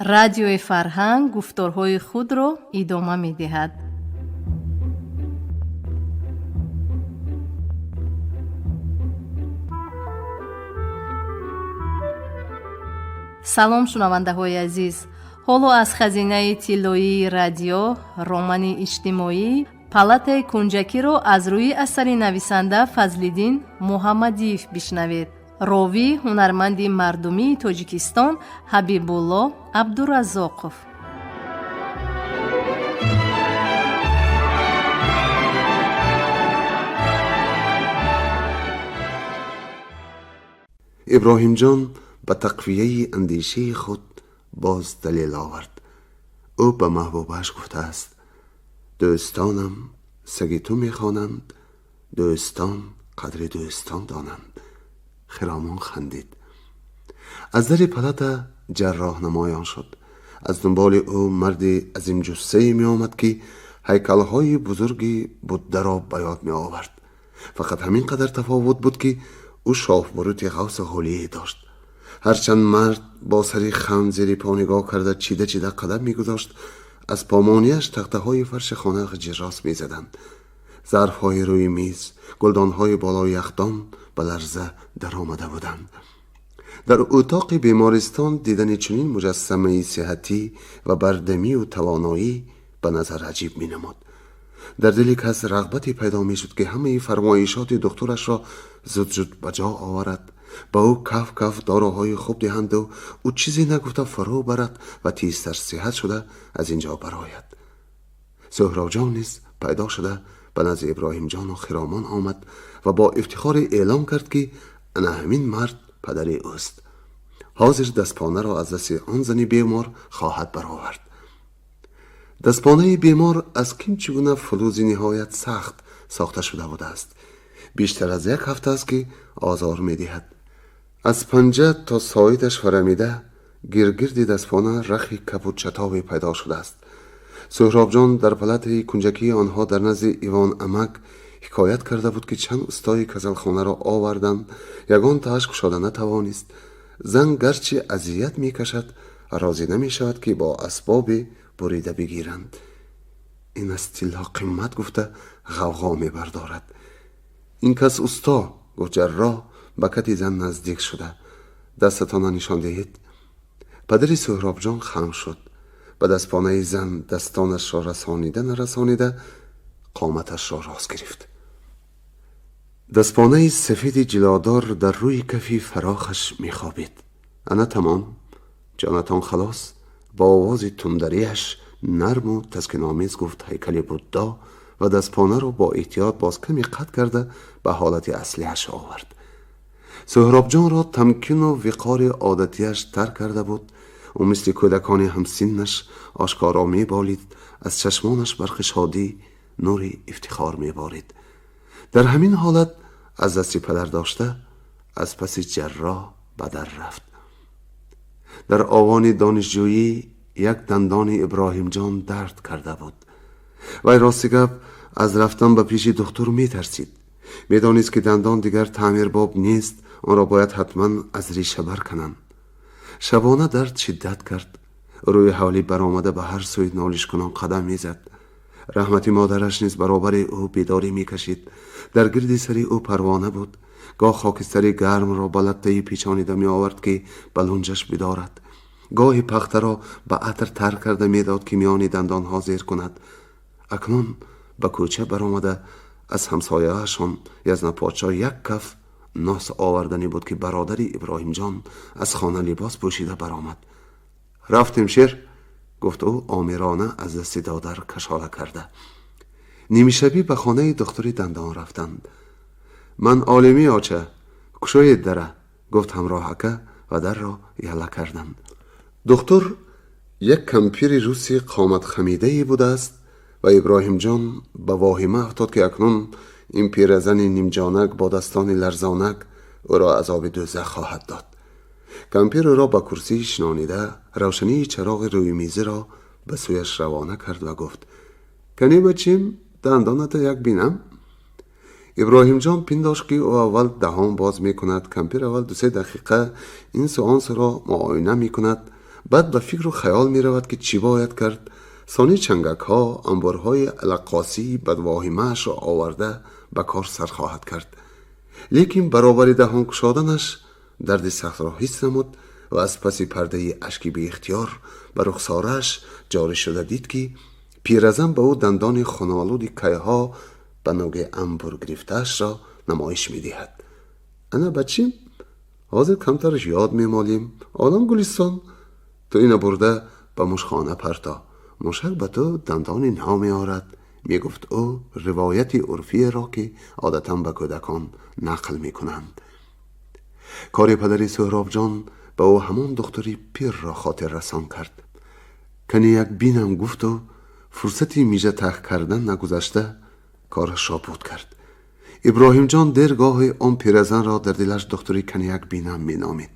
радиои фарҳанг гуфторҳои худро идома медиҳад. салом шунавандаҳои азиз, ҳоло аз хазинаи тиллоии радио романи иҷтимоӣ палатаи кунҷакиро аз рӯи асари нависанда Фазлиддин Муҳаммадиев бишнавед. ровӣ ҳунарманди мардумии Тоҷикистон Ҳабибулло Абдураззоқов. иброҳимҷон ба тақвияи андешаи худ боз далел овард. ӯ ба маҳбубааш гуфтааст: дӯстонам саги ту мехонанд, дӯстон қадри дӯстон донанд. хиромон хандид. аз дари палата ҷарроҳ намоён шуд. аз дунболи ӯ марди азимҷуссае меомад ки ҳайкалҳои бузурги буддаро ба ёд меовард. фақат ҳамин қадар тафовут буд ки ӯ шоҳбурути ғавси ҳолие дошт. ҳарчанд мард бо сари хам зери по нигоҳ карда чида чида қадам мегузошт, аз помонияш тахтаҳои фарши хона ғиҷррос мезаданд. зарфҳои рӯи миз, гулдонҳои болои яхдон ба ларза даромада буданд. дар утоқи бемористон дидани чунин муҷассамаи сиҳатӣ ва бардамию тавоноӣ ба назар аҷиб менамуд. дар дили кас рағбате пайдо мешуд ки ҳамаи фармоишоти духтурашро зуд ба ҷо оварад, ба ӯ каф дороҳои хуб диҳанду ӯ чизе нагуфта фарӯ барад ва тизтар сиҳат шуда аз ин ҷо барояд. суҳробҷон низ пайдо шуда ба назди иброҳимҷону хиромон омад ва бо ифтихоре эълон кард ки ана ҳамин мард падари ӯст. ҳозир дастпонаро аз дасти он зани бемор хоҳад баровард. дастпонаи бемор аз кимчи гуна фулузи ниҳоят сахт сохта шуда будааст. бештар аз як ҳафта аст ки озор медиҳад. аз панҷа то соидаш варамида гиргирди дастпона рахи кабудшатобе пайдо шудааст. суҳробҷон дар палатаи кунҷакии онҳо дар назди ивон амак ҳикоят карда буд ки чанд устои казалхонаро оварданд, ягон тааш кушода натавонист. зан гарчи азият мекашад, розӣ намешавад ки бо асбоби бурида бигиранд. ин аз тилла қиммат гуфта ғавғо мебардорад. ин кас усто, гуфт ҷарроҳ ба кати зан наздик шуда. дастатона нишон диҳед. падари суҳробҷон хам шуд. ба дастпонаи зан дастонашро расонида нарасонида қоматашро рост гирифт. дастпонаи сафеди ҷилодор дар рӯи кафи фарохаш мехобид. ана тамом, ҷонатон халос, ба овози тундариаш нарму таскиномез гуфт ҳайкали буддо ва дастпонаро бо эҳтиёт боз каме қат карда ба ҳолати аслиаш овард. суҳробҷонро тамкину виқори одатиаш тар карда буд. ӯ мисли кӯдакони ҳамсиннаш ошкоро меболид, аз чашмонаш барқи шодӣ нури ифтихор меборид. дар ҳамин ҳолат аз дасти падар дошта аз паси ҷарроҳ ба дар рафт. дар овони донишҷӯӣ як дандони иброҳимҷон дард карда буд. вай рости гап аз рафтан ба пиши духтур метарсид. медонист ки дандон дигар таъмирбоб нест, онро бояд ҳатман аз риша баркананд. шабона дард шиддат кард. рӯи ҳавлӣ баромада ба ҳар сӯи нолишкунон қадам мезад. раҳмати модараш низ баробари ӯ бедорӣ мекашид. дар гирди сари ӯ парвона буд. гоҳ хокистари гармро ба латтаи печонида меовард ки ба лунҷаш бидорад. гоҳи пахтаро ба атр тар карда медод ки миёни дандонҳо зер кунад. акнун ба кӯча баромада аз ҳамсояашон язнаподшо як каф нос оварданӣ буд ки бародари иброҳимҷон аз хона либос пӯшида баромад. рафтем шер, гуфт ӯ омирона аз дасти додар кашола карда. нимшабӣ ба хонаи духтури дандон рафтанд. ман олимӣ оча, кушоед дара, гуфт ҳамроҳака ва дарро ялла карданд. духтур як кампири рӯси қоматхамидаи будааст ва иброҳимҷон ба воҳима афтод ки акнун ин пиразани нимҷонак бо дастони ларзонак ӯро азоби дӯзах хоҳад дод. кампир ӯро ба курсӣ шинонида равшании чароғи рӯймизиро ба сӯяш равона кард ва гуфт: канӣ бачим, дандоната як бинам? иброҳимҷон пиндошт ки ӯ аввал даҳон боз мекунад. кампир аввал 2-3 дақиқа инсу онсуро муоина мекунад بعد به فکر و خیال می رود که چی باید کرد. ثانی چنگک ها انبارهای القاسی بدواهیمش را آورده به کار سر خواهد کرد. لیکن برابر دهان گشادنش درد سخت را حس نمود و از پس پرده اشکی بی اختیار به رخسارش جاری شده دید که پیرزن به او دندان خونالود کیها به نوع انبور گرفتهش را نمایش می دهد. انا بچیم حاضر کمترش یاد می مالیم. آدم گلیستان تو اینو برده به مشخانه پرتا، مشک به تو دندان نها می آرد. می گفت او روایتی عرفی را که عادتا به کودکان نقل می کنند. کار پدری سهراب جان به او همان دختری پیر را خاطر رسان کرد. کنی یک بینم گفت و فرصتی میجه تخت کردن نگذشته کارش را بود کرد. ابراهیم جان درگاه آن پیرزن را در دلش دختری کنی یک بینم می نامید.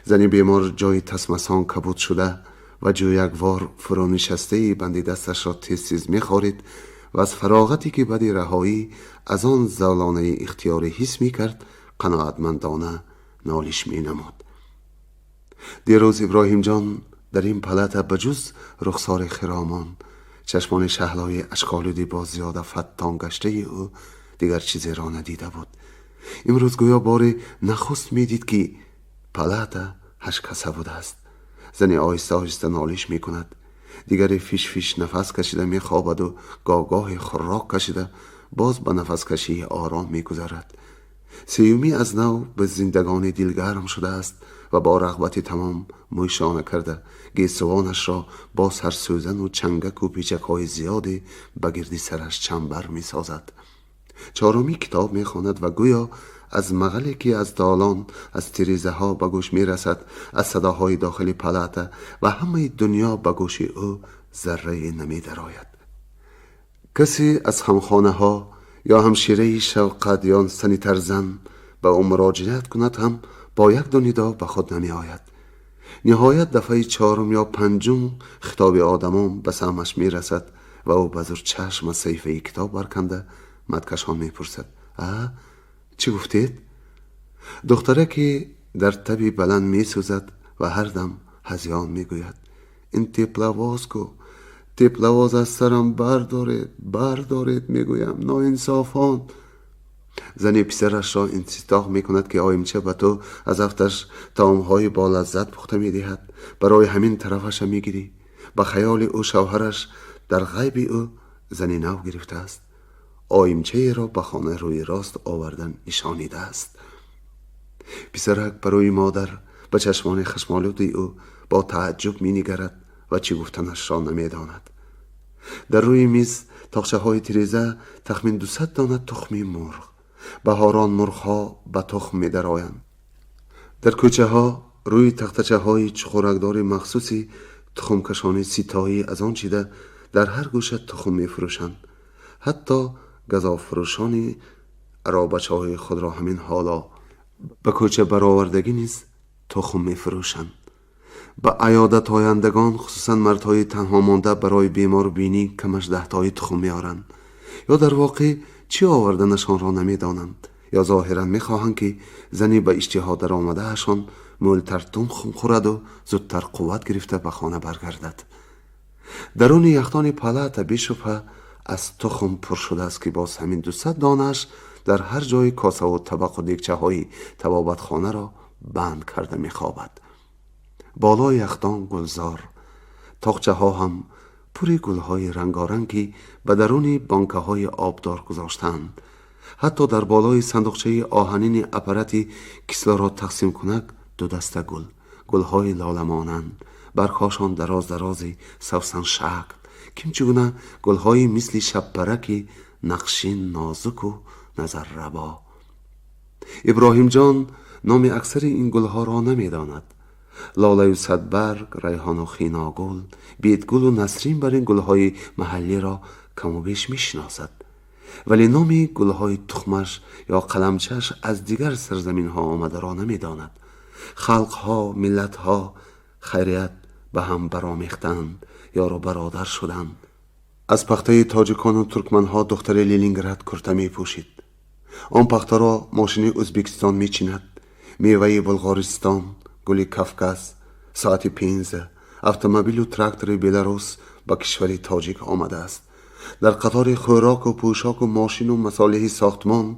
زنی بیمار جای تسمسان کبود شده و جو یک وار فرو نشسته بندی دستش را تیز می خورید و از فراغتی که بدی رهایی از آن زولانه اختیاری حس می کرد قناعتمندانه نالیش می نمود. دیروز ابراهیم جان در این پلت بجز رخسار خرامان، چشمان شهلای اشکالودی با زیاده فتان گشته او دیگر چیزی را ندیده بود. امروز گویا بار نخست می دید که پلت هشکسه بوده است. زنی آهسته آهسته نالیش می کند. دیگری فیش فیش نفس کشیده می خوابد و گاه خراک کشیده باز به نفس کشی آرام می گذرد. سیومی از نو به زندگانی دلگرم شده است و با رغبتی تمام مویشانه کرده گیسوانش را با سرسوزن و چنگک و پیچک های زیادی به گردی سرش چنبر می سازد. چهارمی کتاب می خواند و گویا از مغلی که از دالان از تریزه ها به گوش می رسد، از صداهای داخلی پلته و همه دنیا به گوش او ذره نمی درآید. کسی از همخانه ها یا همشیره شوقت یا سنیتر زن به او مراجعت کند هم با یک دو ندا به خود نمی آید. نهایت دفعه چهارم یا پنجم خطاب آدمان به سمش می رسد و او بزرگ چشم از صحیفه کتاب برکنده مدکشان می پرسد: چی گفتید؟ دختره که در تبی بلند می سوزد و هر دم هزیان می گوید: این تیپلواز کو، تیپلواز از سرم بردارید می گویم ناانصافان. زنی پسرش را انتستاق می کند که آیمچه به تو از افتش طعامهای با لذت پخته می دهد، برای همین طرفش می گیری. به خیال او شوهرش در غیب او زنی نو گرفته است، آیمچه را به خانه روی راست آوردن نشانیده است. پسرک برای مادر به چشمان خشمالودی او با تعجب می نگرد و چی گفتنش را نمی داند. در روی میز تاقچه های تریزه تخمین 200 دانه تخمی مرغ، بهاران مرغ ها به تخم می درآیند. در کوچه ها روی تختچه های چخورکدار مخصوصی تخم کشانی سیتایی از آن چیده در هر گوشه تخم می فروشند. حتی گزاف فروشانی عرابچه های خود را همین حالا به کوچه برآوردگی نیز تخم می فروشند. به عیادت آیندگان خصوصا مردهای تنها مانده برای بیمار بینی کمش 10 تایی تخم می آرند، یا در واقع چی آوردنشان را نمی دانند، یا ظاهرا می خواهند که زنی به اشتها در آمده هشان مولتر تخم خورد و زودتر قوت گرفته به خانه برگردد. درون یختان پلت بیشبه از تخم پر شده است که باز همین 200 دانش در هر جای کاسه و طبق و دیگچه های طبابت خانه را بند کرده می خوابد. بالای یختان گلزار، تاقچه ها هم پوری گل های رنگارنگی به درون بانکه های آبدار گذاشتند. حتی در بالای صندوقچه آهنین اپراتی کسلا را تقسیم کنک 2 دسته گل های لالمانند، برخاشان درازی سوسن شکل، کمچگونه گل های مثل شبپرکی نقشین نازک و نظر ربا. ابراهیم جان نام اکثر این گل ها را نمی داند. لاله و صدبرگ، ریحان و خیناگل، بیدگل و نسرین بر این گل های محلی را کم و بیش می شناسد، ولی نام گل های تخمش یا قلمچش از دیگر سرزمین ها آمده را نمی داند. خلق ها، ملت ها خیریت به هم برامیختند، یار و برادر شدند. از پخته تاجیکان و ترکمن ها دختر لینینگراد کرته می پوشید. آن پخته را ماشین ازبکستان می چیند، میوه بلغارستان، گل کفکس، ساعت 15 اتومبیل و تراکتور بلاروس به کشور تاجیک آمده است. در قطار خوراک و پوشاک و ماشین و مصالح ساختمان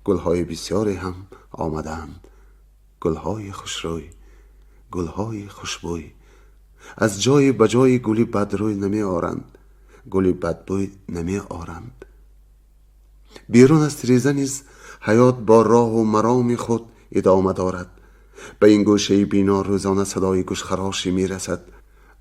گلهای بسیاری هم آمدند. گلهای خوشروی، گلهای خوشبوی. از جای به جای گلی بدروی نمی آرند، گلی بدبوی نمی آرند. بیرون از تریزه نیز حیات با راه و مرام خود ادامه دارد. به این گوشه بینا روزانه صدای گوشخراشی می رسد.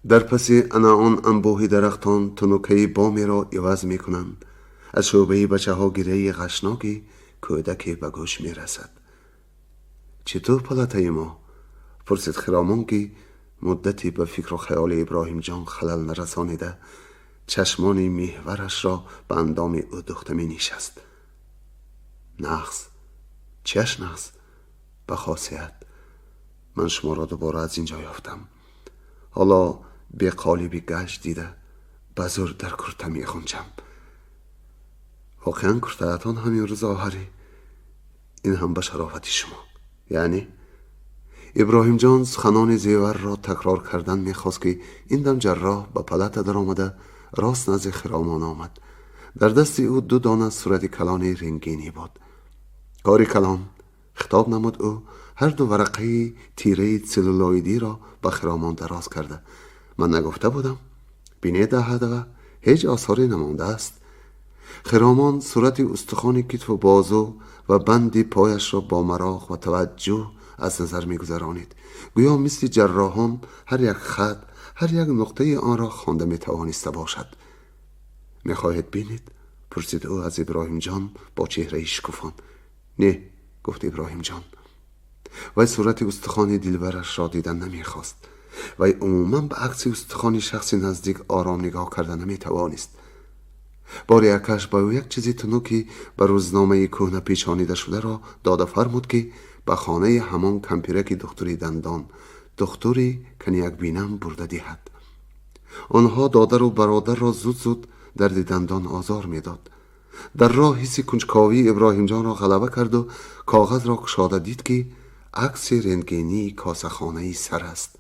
در پس آن انبوه درختان تنوکه بامی را عوض می کنند. از شعبه بچه ها گریه غشناکی کودکی به گوش می رسد. چطور پلته ما؟ پرسید خرامان که مدتی به فکر و خیال ابراهیم جان خلل نرسانیده چشمان محورش را به اندام او دوخته می نشست. نقص؟ چش نقص؟ به خاصیت من شما را دوباره از اینجا یافتم. حالا به قالبی گشت دیده بزر در کرته می خونچم. واقعا کرتهتان همین روز آخری؟ این هم به شرافت شما. یعنی ابراهیم جان سخنان زیور را تکرار کردن میخواست که این دم جراح به پلت در آمده راست نزد خرامان آمد. در دست او 2 دانه صورت کلان رنگینی بود. کاری کلان خطاب نمود. او هر 2 ورقه تیره سلولویدی را به خرامان دراز کرده. من نگفته بودم؟ بینید دهده هیچ آثاری نمانده است. خرامان صورت استخوان کتف و بازو و بند پایش را با مراق و توجه از نظر می گذرانید. گویا مثل جراحان هر یک خط، هر یک نقطه آن را خوانده می توانسته باشد. می خواهید بینید؟ پرسید او از ابراهیم جان با چهره شکوفان. نه، گفت ابراهیم جان. وی صورت استخوان دلبرش را دیدن نمی خواست. وی عموما به عکس استخوان شخصی نزدیک آرام نگاه کرده نمی توانست. بار یکش با یک چیزی تنوکی به روزنامه کهنه پیچانیده شده را داده فرمود که به خانه همان کمپیرک دکتری دندان، دکتری کنیک بینم برده دهد. آنها دادر و برادر را زود درد دندان آزار میداد. در راه حس کنجکاوی ابراهیم جان را غلبه کرد و کاغذ را کشاده دید که عکس رنتگنی کاسه خانه سر است.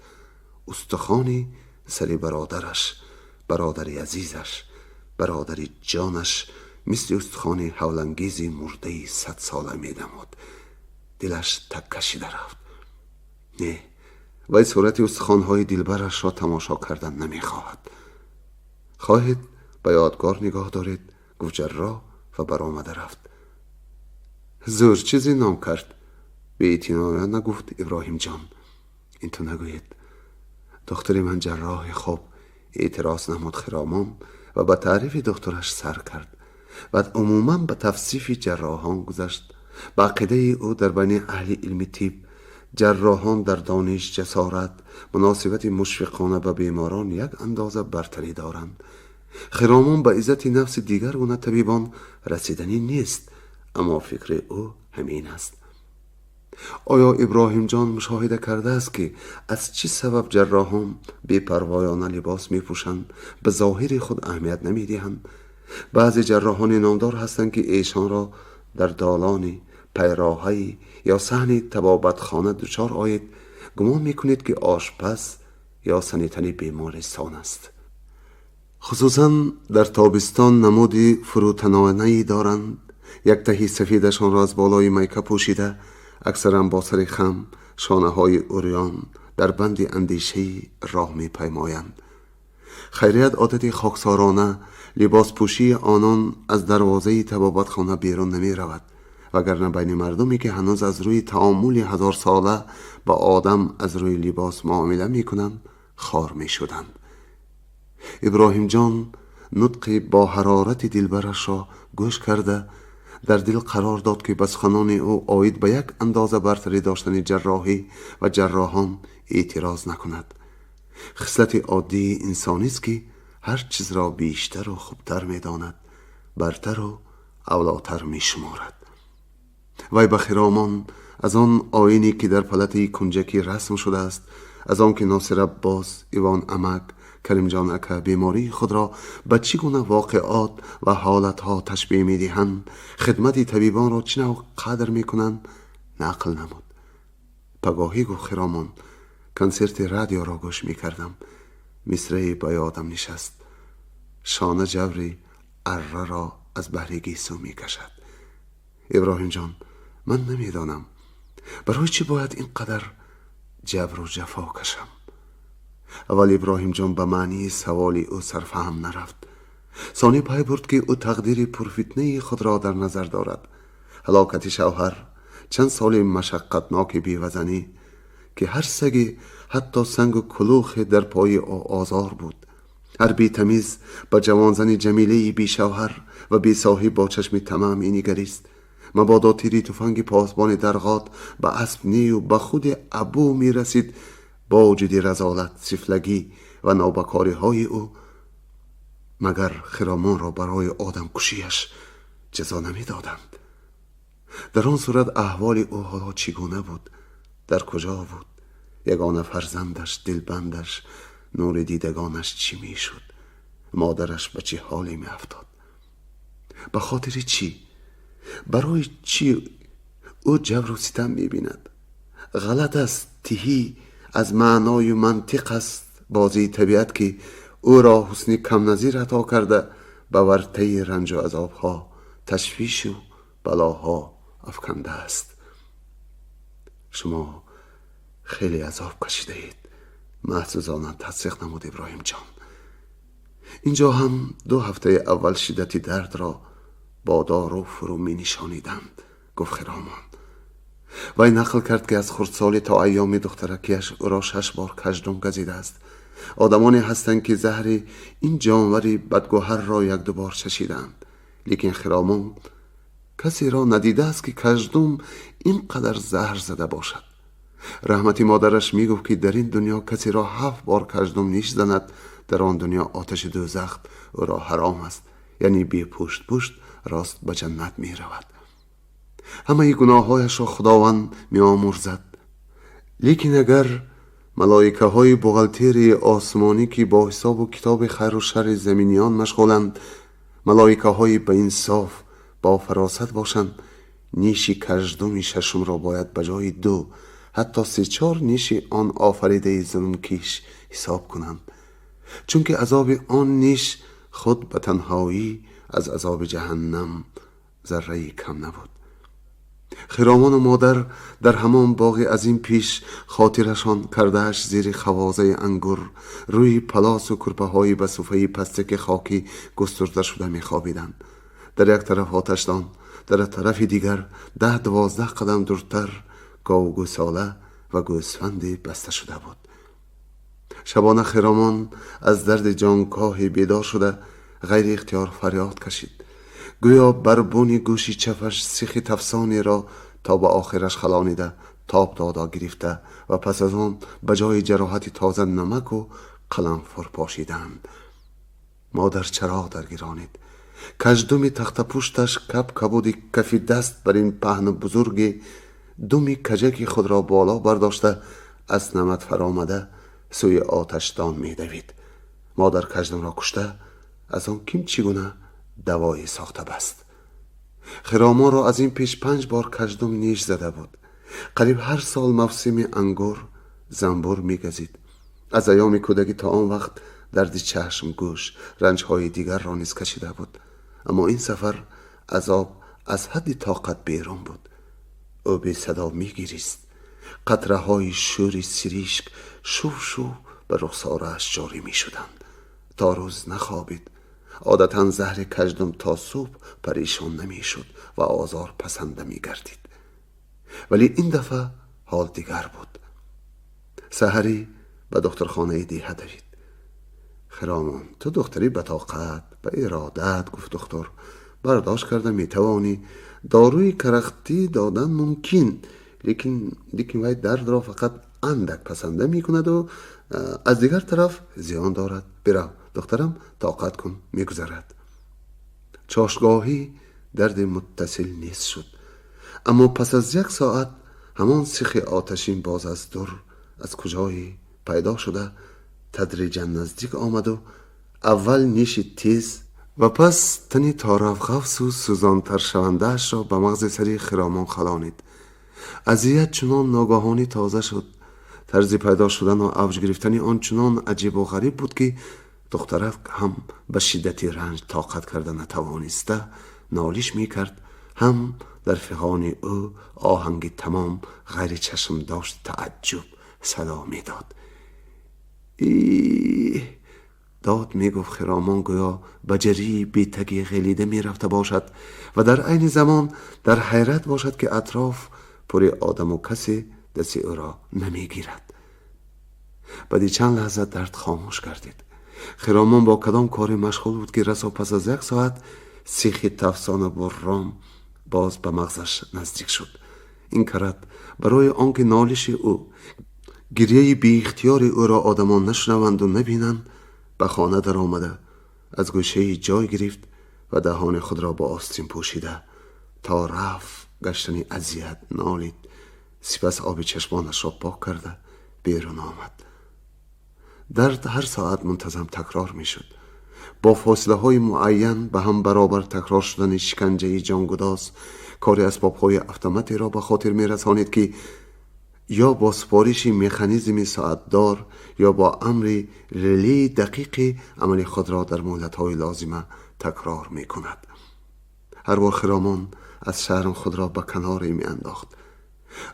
استخوانی سر برادرش، برادری عزیزش، برادری جانش مثل استخوان هولانگیزی مرده 100 ساله می‌نمود. دلش تک کشیده رفت. نه، وی صورت استخوان‌های دلبرش را تماشا کردن نمی‌خواهد. خواهید به یادگار نگاه دارید، گفت جراح و برآمده رفت. زور چیزی نام کرد. به اطمینان نگفت ابراهیم جان. این تو نگوید. دختر من جراح خوب. اعتراض نمود خرامان و به تعریف دکترش سر کرد. بعد عموما به توصیف جراحان گذشت. با عقیده او در بین اهل علم طب جراحان در دانش، جسارت، مناسبت مشفقانه به بیماران یک اندازه برتری دارند. خرامان به عزت نفس دیگر گونه طبیبان رسیدنی نیست، اما فکر او همین است. آیا ابراهیم جان مشاهده کرده است که از چه سبب جراحان بی‌پروایانه لباس می‌پوشند، به ظاهر خود اهمیت نمی‌دهند؟ بعضی جراحان نامدار هستند که ایشان را در دالانی، پیراهی یا صحن طبابتخانه دچار آید گمان می‌کنید که آشپز یا سنیتنی بیمارستان است. خصوصا در تابستان نمودی فروتنانه‌ای دارند. یک تهی سفیدشان را از بالای میکه پوشیده، اکثرا با سر خم، شانه های اوریان در بند اندیشه‌ای راه می پیمایند. خیریت عادت خاکسارانه لباس پوشی آنان از دروازه طبابتخانه بیرون نمی رود، وگرنه بین مردمی که هنوز از روی تعامل 1000 ساله با آدم از روی لباس معامله می کنند خار می شدند. ابراهیم جان نطق با حرارت دلبرش را گوش کرده در دل قرار داد که بس خانان او آید به یک اندازه برتری داشتن جراحی و جراحان اعتراض نکند. خصلت عادی انسانی است که هر چیز را بیشتر و خوبتر می داند، برتر و اولاتر می شمارد. وی به خرامان از آن آینی که در پلت کنجکی رسم شده است، از آن که ناصر عباس، ایوان امک، کریم جان اکا بیماری خود را به چگونه واقعات و حالتها تشبیه می دهند، خدمت طبیبان را چه نوع قدر می کنند، نقل نمود. پگاهی گفت خرامان کنسرت رادیو را گوش می کردم. مصرعی با یادم نشست: شانه جوری اره را از بحر گیسو می کشد. ابراهیم جان، من نمیدانم برای چی باید اینقدر جبر و جفا کشم. اول ابراهیم جان به معنی سوالی او سرفهم نرفت. ثانی پی برد که او تقدیر پرفتنه خود را در نظر دارد. هلاکت شوهر، چند سال مشقتناک بیوزنی که هر سگی حتی سنگ و کلوخ در پای او آزار بود. هر بی تمیز با جوانزن جمیله بی شوهر و بی صاحب با چشم تمام نگریست. مبادا تیری تفنگ پاسبان درغات به اسب نی و به خود ابو می رسید. با وجود رذالت، سفلگی و نابکاری های او، مگر خرامان را برای آدم کشیش جزا نمی دادند؟ در آن صورت احوال او حالا چگونه بود؟ در کجا بود؟ یگانه فرزندش، دلبندش، نور دیدگانش چی می شد؟ مادرش به چه حالی می افتاد؟ به خاطر چی؟ برای چی او جبر و ستم می بیند؟ غلط است، تهی از معنای منطق است بازی طبیعت که او را حسن کم نظیر عطا کرده به ورطه رنج و عذابها، تشویش و بلاها افکنده است. شما خیلی عذاب کشیده اید، محسوسانه تصدیق نمود ابراهیم جان. اینجا هم 2 هفته اول شدت درد را با دارو فرو می نشانیدند، گفت خرامان. وی نقل کرد که از خردسالی تا ایام دخترکیش او را 6 بار کژدم گزیده است. آدمانی هستند که زهر این جانوری بدگوهر را 1-2 بار چشیدند، لیکن خرامان کسی را ندیده است که کژدم اینقدر زهر زده باشد. رحمتی مادرش می گفت که در این دنیا کسی را 7 بار کژدم نیش زند، در آن دنیا آتش دوزخ او را حرام است، یعنی بی پشت راست به جنت می رود. همه گناهایش را خداوند می آمرزد. لیکن اگر ملائکه های بغلتیر آسمانی که با حساب و کتاب خیر و شر زمینیان مشغولند، ملائکه های به انصاف با فراست باشند، نیشی کژدم ششم را باید به جای 2 حتی 3-4 نیش آن آفریده ظلمکیش حساب کنند، چون که عذاب آن نیش خود به تنهایی از عذاب جهنم ذره کم نبود. خرامان و مادر در همان باغ عظیم پیش خاطرشان کردهش زیر خوازه انگور روی پلاس و کرپه های به صفحه پستک خاکی گسترده شده می خوابیدند. در یک طرف آتشدان، در طرف دیگر 10-12 قدم دورتر گاو گوساله و گوسفند بسته شده بود. شبانه خرامان از درد جانکاه بیدار شده غیر اختیار فریاد کشید، گویا بر بون گوشی چپش سیخ تفسانی را تا به آخرش خلانیده تاب دادا گرفته و پس از آن به جای جراحت تازه نمک و قلنفر پاشیدند. مادر چراغ درگیرانید. کژدم تخت پوشتش کپ کبود کف دست بر این پهن بزرگ دم کجک خود را بالا برداشته از نمد فرامده سوی آتشدان می دوید. مادر کژدم را کشته از آن کیم چگونه دوایی ساخته بست. خرامان را از این پیش 5 بار کژدم نیش زده بود. قریب هر سال موسم انگور زنبور می گزید. از ایام کودکی تا آن وقت درد چشم، گوش، رنجهای دیگر را نیز کشیده بود. اما این سفر عذاب از حد طاقت بیرون بود. او بی صدا می گریست. قطره های شوری سریشک شو به رخسارش جاری می شدند. تا روز نخوابید. عادتاً زهر کژدم تا صبح پریشان نمی شد و آزار پسنده می گردید. ولی این دفعه حال دیگر بود. سحری به دخترخانه دیه دوید. خرامان، تو دختری به طاقت، به ارادت، گفت دکتر، برداشت کرده می توانی. داروی کرختی دادن ممکن، لیکن وی درد را فقط اندک پسنده می کند و از دیگر طرف زیان دارد. برو دخترم، طاقت کن، می گذرد. چاشتگاهی درد متصل نیست شد. اما پس از 1 ساعت همان سیخ آتشین باز از دور از کجایی پیدا شده تدریجا نزدیک آمد و اول نیش تیز و پس تنی تارفغفس و سوزانتر شوندهش را به مغز سری خرامان خلانید. اذیت چنان ناگهانی تازه شد طرز پیدا شدن و اوج گرفتن آن چنان عجیب و غریب بود که دخترک هم به شدت رنج طاقت کرده نتوانسته نالیش میکرد، هم در فغان او آهنگ تمام غیر چشم داشت تعجب صدا میداد. داد میگفت خرامان گویا به جری بیتگی غلیده میرفته باشد و در عین زمان در حیرت باشد که اطراف پر آدم و کسی دست او را نمیگیرد. بعد چند لحظه درد خاموش گردید. خرامان با کدام کاری مشغول بود که رسا پس از 1 ساعت سیخ تفسان برام باز به مغزش نزدیک شد. این کرد برای آنکه نالش او، گریه بی اختیار او را آدمان نشنوند و نبینند، به خانه در آمده از گوشه جای گرفت و دهان خود را با آستین پوشیده تا رفت گشتنی اذیت نالید. سپس آب چشمانش را پاک کرده بیرون آمد. درد هر ساعت منتظم تکرار می شد. با فاصله های معین به هم برابر تکرار شدن شکنجه جانگداز کاری اسباب های اتوماتی را به خاطر می رسانید که یا با سپارش مکانیزم ساعت دار یا با امر ریلی دقیق عمل خود را در مهلت های لازمه تکرار می کند. هر بار خرامان از شرم خود را به کناری می انداخت.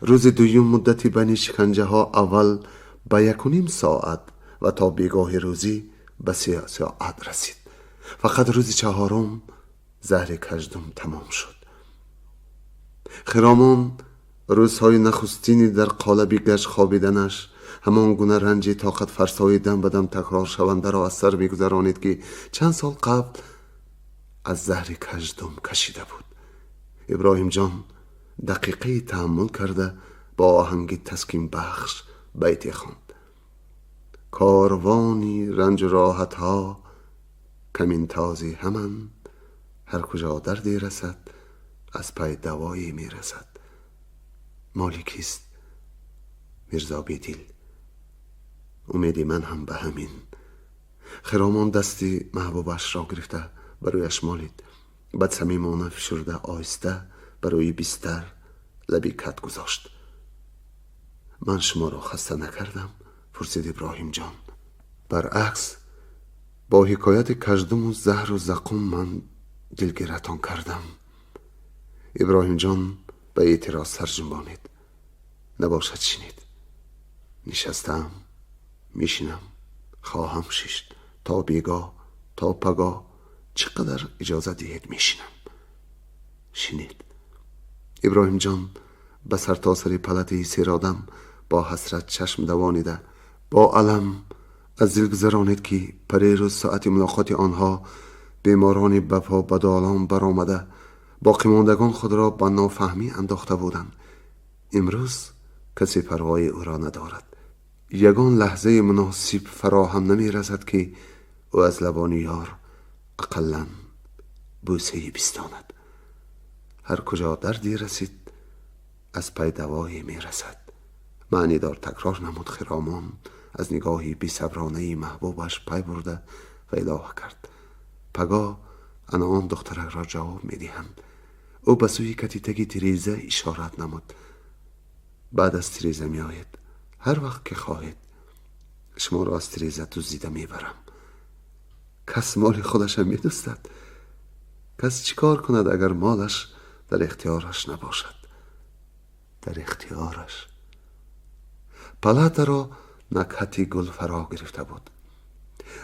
روز دوم مدتی بین شکنجه ها اول به 1.5 ساعت و تا بیگاه روزی به 3 ساعت رسید. فقط روز 4 زهر کژدم تمام شد. خرامان روزهای نخستینی در قالب گشت خوابیدنش همان گونه رنج طاقت فرسای دم به دم تکرار شونده را از سر می‌گذرانید که چند سال قبل از زهر کژدم کشیده بود. ابراهیم جان دقیقه تأمل کرده با آهنگ تسکین بخش بیت خواند: کاروانی رنج و راحت ها کمین تازی همان، هر کجا دردی رسد از پای دوایی می رسد. مالی کیست؟ میرزا بیدل. امیدی من هم به همین. خرامان دستی محبوبش را گرفته برویش مالید. بعد صمیمانه فشرده آهسته بروی بستر لبی کت گذاشت. من شما را خسته نکردم؟ پرسید ابراهیم جان. برعکس، با حکایت کژدم و زهر و زقوم من دلگیرتان کردم. ابراهیم جان به اعتراض سر جنبانید. نباشد شنید. نشستم، میشینم، خواهم ششت، تا بیگاه تا پگاه چقدر اجازه دهید میشینم. شنید. ابراهیم جان به سرتاسر پلت سیرادم با حسرت چشم دوانیده با علم از دل گذرانید که پری روز ساعت ملاقات آنها بیماران بپا بدالان برآمده باقی ماندگان خود را به نافهمی انداخته بودند. امروز کسی پروای او را ندارد. یگان لحظه مناسب فراهم نمی رسد که او از لبان یار اقلا بوسه‌ای بستاند. هر کجا دردی رسید از پی دوایی می رسد. معنی دار تکرار نمود. خرامان از نگاهی بی صبرانه محبوبش پی برده و اضافه کرد: پگاه آن دخترک را جواب می دهند. او به سوی کتیتگی تریزه اشارت نمود. بعد از تریزه می آید. هر وقت که خواهید شما را از تریزه دزدیده می برم. کس مال خودش هم می دوستد. کس چیکار کند اگر مالش در اختیارش نباشد؟ در اختیارش. پلات را نکهتی گل فرا گرفته بود.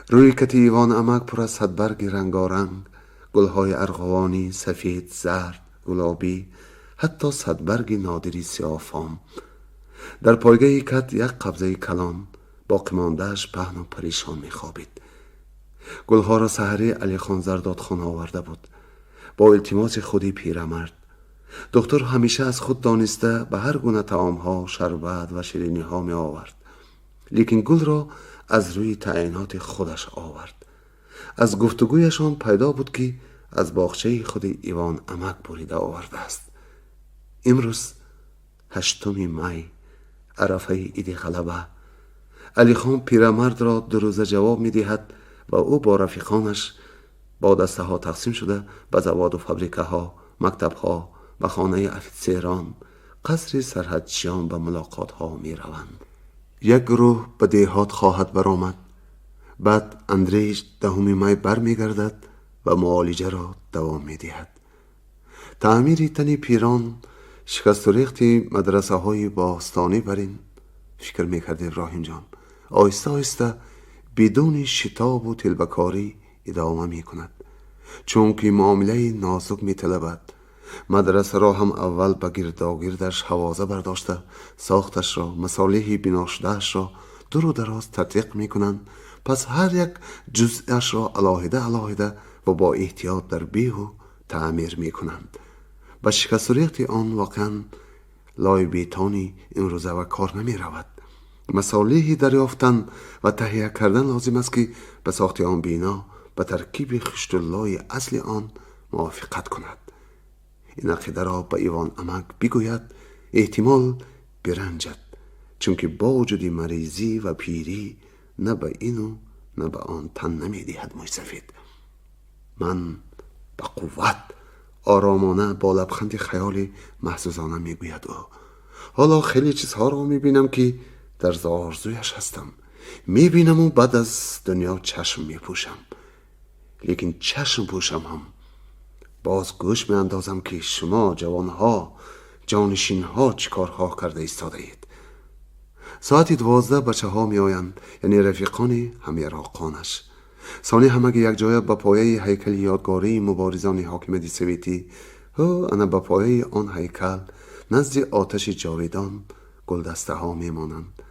روی کتی ایوان عمک پر از صدبرگ رنگارنگ، گلهای ارغوانی، سفید، زرد، گلابی، حتی صدبرگ نادری سیاه‌فام. در پایگاه کت یک قبضه کلان باقی مانده‌اش پهن و پریشان می‌خوابید. گلها را سحری علی خان زرداد خان آورده بود با التماس خودی پیرمرد. دکتر همیشه از خود دانسته به هر گونه طعام‌ها شربت و شیرینی‌ها می آورد، لیکن گل را از روی تعیینات خودش آورد. از گفتگویشان پیدا بود که از باغچه خود ایوان عمک بریده آورده است. امروز 8 می، عرفه عید غلبه. علی خان پیرمرد را 2 روزه جواب می دهد و او با رفیقانش با دسته ها تقسیم شده به زواد و فابریکه ها، مکتب ها و خانه افیسران، قصر سرحدچیان به ملاقات ها می روند. یک گروه به دیهات خواهد برآمد. بعد اندریش 10 می بر می گردد و معالجه را دوام می دهد. تعمیر تن پیران، شکست و ریخت مدرسه های باستانی بر این فکر می کرد ابراهیم جان. آهسته آهسته بدون شتاب و تلبکاری ادامه می کند، چون که معامله نازک می طلبد. مدرسه را هم اول به گرداگردش حوازه برداشته، ساختش را، مصالح بنا شدهش را دور و دراز تدقیق می کنند. پس هر یک جزءش را علاهده علاهده و با احتیاط در بیهو تعمیر می کنند. به شکست و ریخت آن واقعا لای بیتانی این روزه و کار نمی رود. مصالحی دریافتن و تهیه کردن لازم است که به ساخت آن بنا به ترکیب خشت‌الله‌ی اصل آن موافقت کند. این عقیده را به ایوان امک بگوید، احتمال برنجد، چون که با وجود مریضی و پیری نه به اینو نه به آن تن نمی دهد. موی سفید من به قوت آرامانه با لبخند خیالی محزوزانه می گوید او. حالا خیلی چیزها را می بینم که در آرزویش هستم. می بینم و بعد از دنیا چشم می پوشم. لیکن چشم پوشم هم باز گوش می اندازم که شما جوانها، جانشینها چه کارها کرده ایستاده اید. ساعت 12 بچه ها می آیند، یعنی رفیقان همیراقانش. ثانی همگی یک جای به پایه هیکل یادگاری مبارزان حاکمیت سویتی و انا به پایه آن هیکل نزد آتش جاویدان گلدسته ها می مانند.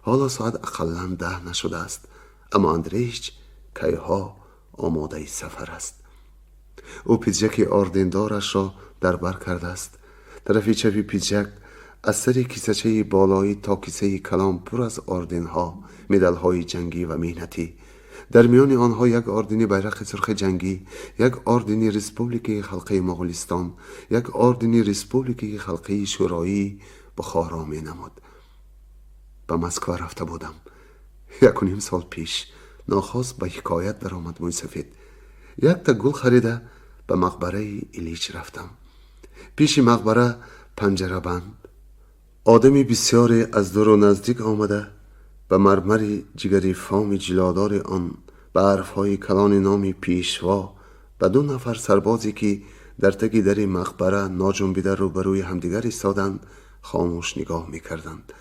حالا ساعت اقلا 10 نشده است، اما اندریش که ها آماده سفر است. او پیچک آردیندارش را در بر کرده است. طرف چپ پیچک از سر کیسه‌چه بالایی تا کیسه کلام پر از آردین ها، مدال های جنگی و مهنتی. در میان آنها یک آردین بیرق سرخ جنگی، یک آردین ریسپوبلیک خلقی مغولستان، یک آردین ریسپوبلیک خلقی شورایی بخارا می نمود. به مسکو رفته بودم 1.5 سال پیش. ناخواست به حکایت در آمد موی سفید. یک تا گل خریده به مقبره ایلیچ رفتم. پیش مقبره پنجره بند. آدمی بسیاری از دور و نزدیک آمده به مرمر جگری فام جلادار آن به حرفهای کلان نام پیشوا و 2 نفر سربازی که در تکی در مقبره ناجنبیده روبروی همدیگر ایستادند خاموش نگاه می‌کردند.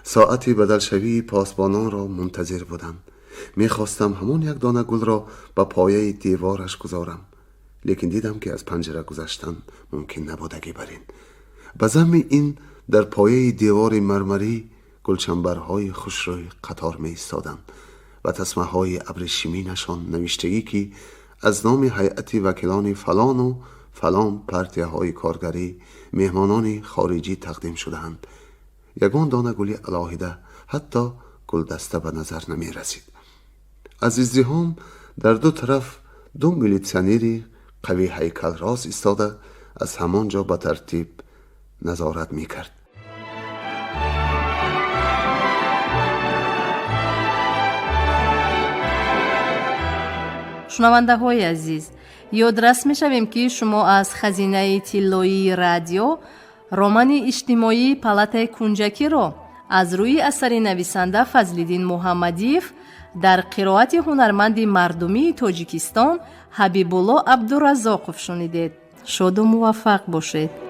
ساعتی بدل شوی پاسبانان را منتظر بودند. می‌خواستم همون یک دانه گل را به پایه دیوارش گذارم، لیکن دیدم که از پنجره گذشتن ممکن نبودگی برین. به ضمن این در پایه دیوار مرمری گلچنبرهای خوشروی قطار می ایستادند و تسمه های ابریشمینشان نوشتگی که از نام هیئت وکیلان فلان و فلان پرتیه های کارگری مهمانان خارجی تقدیم شدند. یگان دانه گلی علاهده حتی گلدسته به نظر نمی رسید. از ازدحام در 2 طرف 2 میلیتسیانری قوی هیکل راست ایستاده از همانجا به ترتیب نظارت می کرد. شنونده های عزیز، یادرس می شویم که شما از خزینه تیلویی رادیو رمان اجتماعی پالات کنجکی را از روی اثر نویسنده فضل‌الدین محمدیف در قرائت هنرمند مردمی تاجیکستان حبیب‌الله عبدالرزاقов شنیدید. شاد و موفق باشید.